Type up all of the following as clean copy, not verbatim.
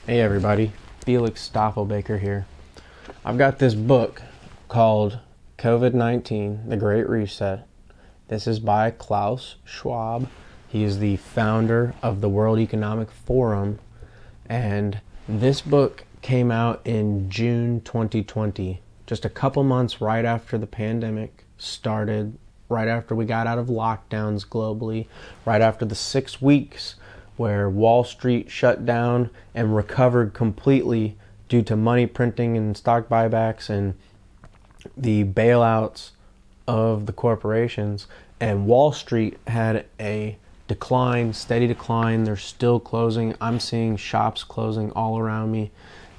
Hey everybody, Felix Stoffelbaker here. I've got this book called COVID-19, The Great Reset. This is by Klaus Schwab. He is the founder of the World Economic Forum, and this book came out in June 2020, just a couple months right after the pandemic started, right after we got out of lockdowns globally, right after the 6 weeks where Wall Street shut down and recovered completely due to money printing and stock buybacks and the bailouts of the corporations. And Wall Street had a decline, steady decline. They're still closing. I'm seeing shops closing all around me.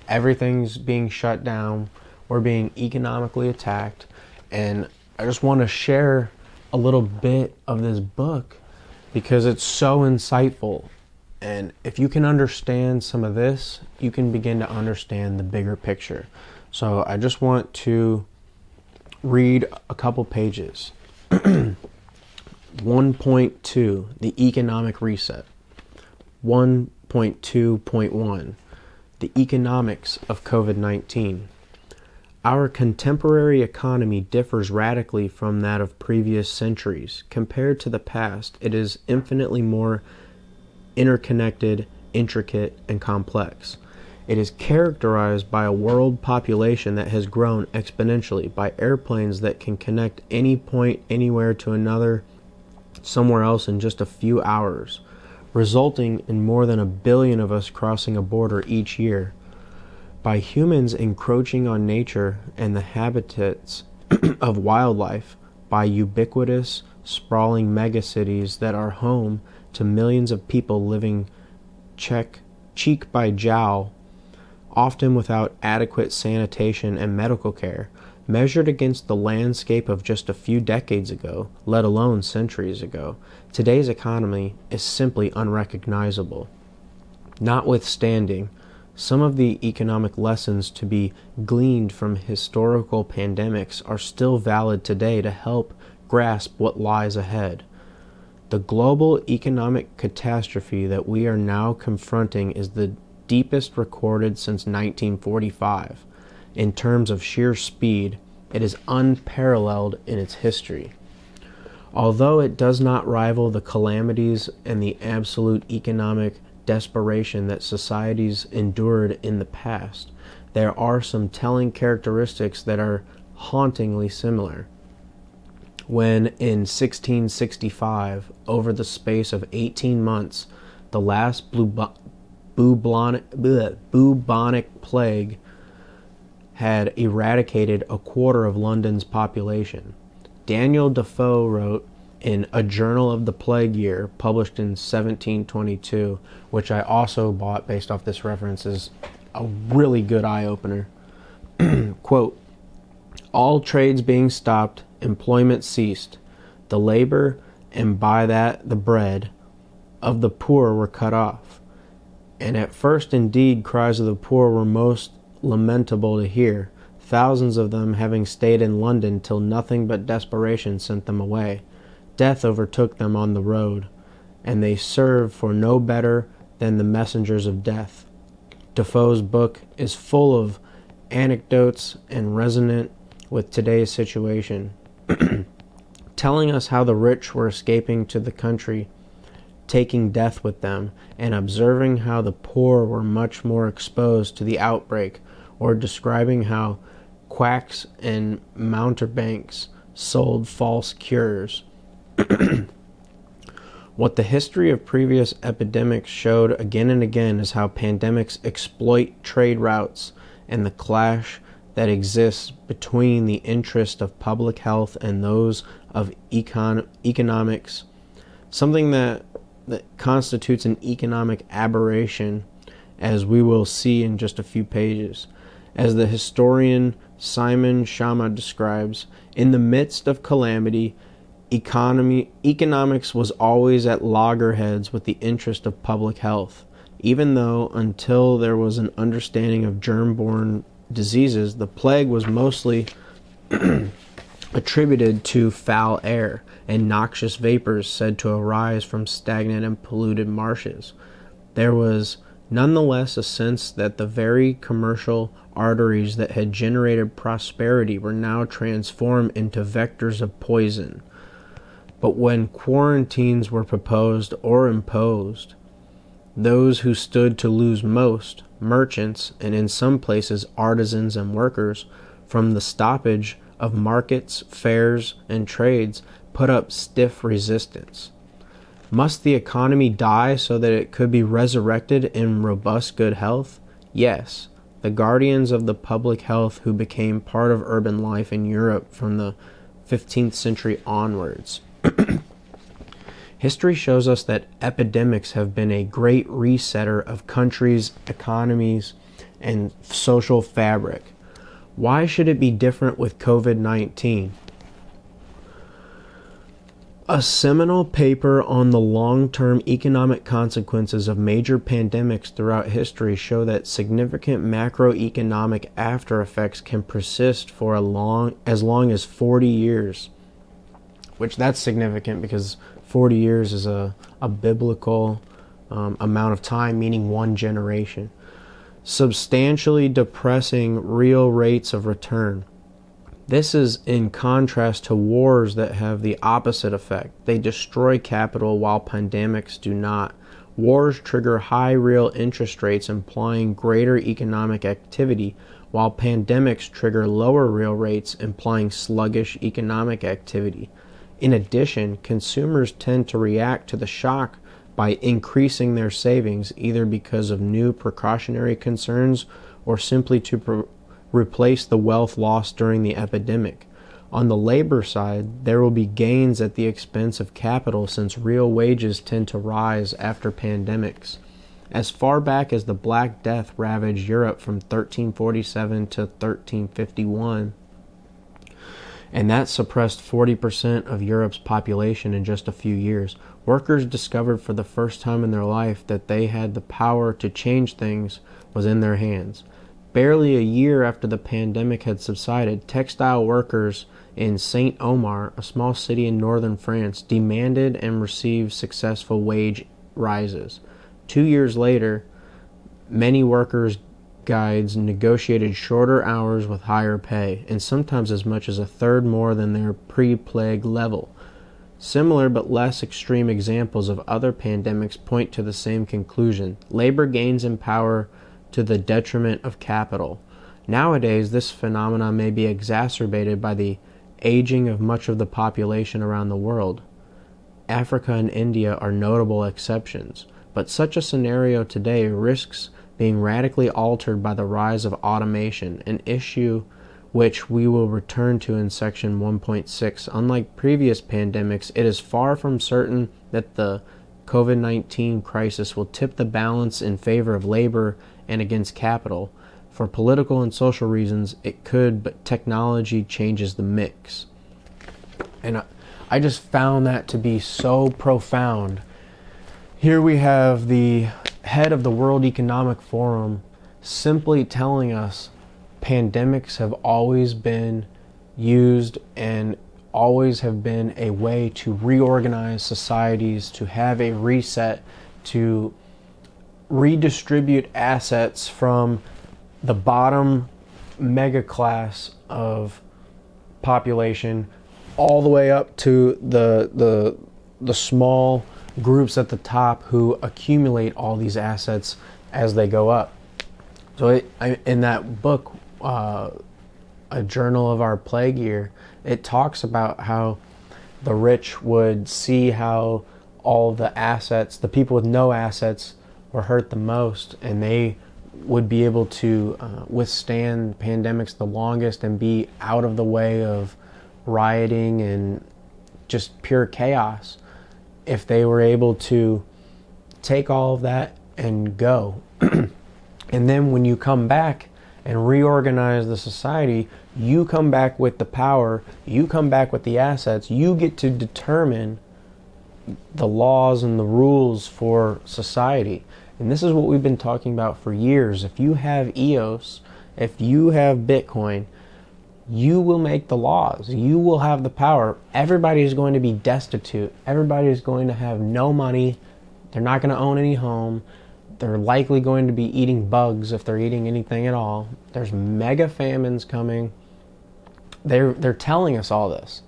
Everything's being shut down. We're being economically attacked. And I just want to share a little bit of this book because it's so insightful. And if you can understand some of this, you can begin to understand the bigger picture. So I just want to read a couple pages. 1.2, the economic reset. 1.2.1, the economics of COVID-19. Our contemporary economy differs radically from that of previous centuries. Compared to the past, it is infinitely more interconnected, intricate, and complex. It is characterized by a world population that has grown exponentially, by airplanes that can connect any point anywhere to another somewhere else in just a few hours, resulting in more than 1 billion of us crossing a border each year, by humans encroaching on nature and the habitats of wildlife, by ubiquitous, sprawling megacities that are home to millions of people living cheek by jowl, often without adequate sanitation and medical care, measured against the landscape of just a few decades ago, let alone centuries ago. Today's economy is simply unrecognizable. Notwithstanding, some of the economic lessons to be gleaned from historical pandemics are still valid today to help grasp what lies ahead. The global economic catastrophe that we are now confronting is the deepest recorded since 1945. In terms of sheer speed, it is unparalleled in its history. Although it does not rival the calamities and the absolute economic desperation that societies endured in the past, there are some telling characteristics that are hauntingly similar. When in 1665, over the space of 18 months, the last bubonic plague had eradicated a quarter of London's population, Daniel Defoe wrote in A Journal of the Plague Year, published in 1722, which I also bought based off this reference, is a really good eye-opener. Quote, "All trades being stopped, employment ceased. The labor, and by that the bread, of the poor were cut off. And at first indeed cries of the poor were most lamentable to hear, thousands of them having stayed in London till nothing but desperation sent them away. Death overtook them on the road, and they served for no better than the messengers of death." Defoe's book is full of anecdotes and resonant with today's situation, telling us how the rich were escaping to the country, taking death with them, and observing how the poor were much more exposed to the outbreak, or describing how quacks and mountebanks sold false cures. What the history of previous epidemics showed again and again is how pandemics exploit trade routes and the clash that exists between the interest of public health and those of economics, something that constitutes an economic aberration, as we will see in just a few pages. As the historian Simon Schama describes, in the midst of calamity, economics was always at loggerheads with the interest of public health, even though until there was an understanding of germ-borne diseases, the plague was mostly attributed to foul air and noxious vapors said to arise from stagnant and polluted marshes. There was Nonetheless, a sense that the very commercial arteries that had generated prosperity were now transformed into vectors of poison. But when quarantines were proposed or imposed, those who stood to lose most, merchants, and in some places artisans and workers, from the stoppage of markets, fairs, and trades, put up stiff resistance. Must the economy die so that it could be resurrected in robust good health? Yes. The guardians of the public health who became part of urban life in Europe from the 15th century onwards. History shows us that epidemics have been a great resetter of countries, economies, and social fabric. Why should it be different with COVID-19? A seminal paper on the long-term economic consequences of major pandemics throughout history show that significant macroeconomic after effects can persist for as long as 40 years. Which that's significant because 40 years is a biblical amount of time, meaning one generation. Substantially depressing real rates of return. This is in contrast to wars that have the opposite effect. They destroy capital while pandemics do not. Wars trigger high real interest rates, implying greater economic activity, while pandemics trigger lower real rates, implying sluggish economic activity. In addition, consumers tend to react to the shock by increasing their savings, either because of new precautionary concerns or simply to replace the wealth lost during the epidemic. On the labor side, there will be gains at the expense of capital since real wages tend to rise after pandemics. As far back as the Black Death ravaged Europe from 1347 to 1351, and that suppressed 40% of Europe's population in just a few years, workers discovered for the first time in their life that they had the power to change things was in their hands. Barely a year after the pandemic had subsided, textile workers in Saint-Omer, a small city in northern France, demanded and received successful wage rises. 2 years later, many workers' guides negotiated shorter hours with higher pay, and sometimes as much as a third more than their pre-plague level. Similar but less extreme examples of other pandemics point to the same conclusion. Labor gains in power to the detriment of capital. Nowadays, this phenomenon may be exacerbated by the aging of much of the population around the world. Africa and India are notable exceptions, but such a scenario today risks being radically altered by the rise of automation, an issue which we will return to in section 1.6. Unlike previous pandemics, it is far from certain that the COVID-19 crisis will tip the balance in favor of labor and against capital. For political and social reasons, it could, but technology changes the mix. And I just found that to be so profound. Here we have the head of the World Economic Forum simply telling us pandemics have always been used and always have been a way to reorganize societies, to have a reset, to redistribute assets from the bottom mega class of population all the way up to the small groups at the top who accumulate all these assets as they go up. So in that book, A Journal of Our Plague Year, it talks about how the rich would see how all the assets, the people with no assets, were hurt the most, and they would be able to withstand pandemics the longest and be out of the way of rioting and just pure chaos if they were able to take all of that and go. And then when you come back and reorganize the society, you come back with the power, you come back with the assets, you get to determine the laws and the rules for society. And this is what we've been talking about for years. If you have EOS, if you have Bitcoin, you will make the laws. You will have the power. Everybody is going to be destitute. Everybody is going to have no money. They're not going to own any home. They're likely going to be eating bugs if they're eating anything at all. There's mega famines coming. They're telling us all this.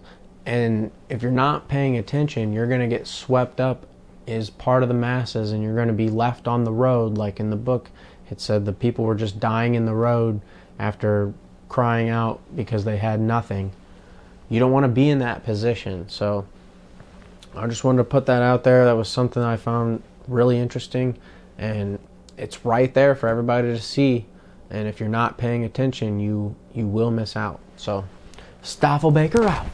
And if you're not paying attention, you're going to get swept up as part of the masses, and you're going to be left on the road. Like in the book, it said the people were just dying in the road after crying out because they had nothing. You don't want to be in that position. So I just wanted to put that out there. That was something I found really interesting, and it's right there for everybody to see. And if you're not paying attention, you will miss out. So Staffelbaker out.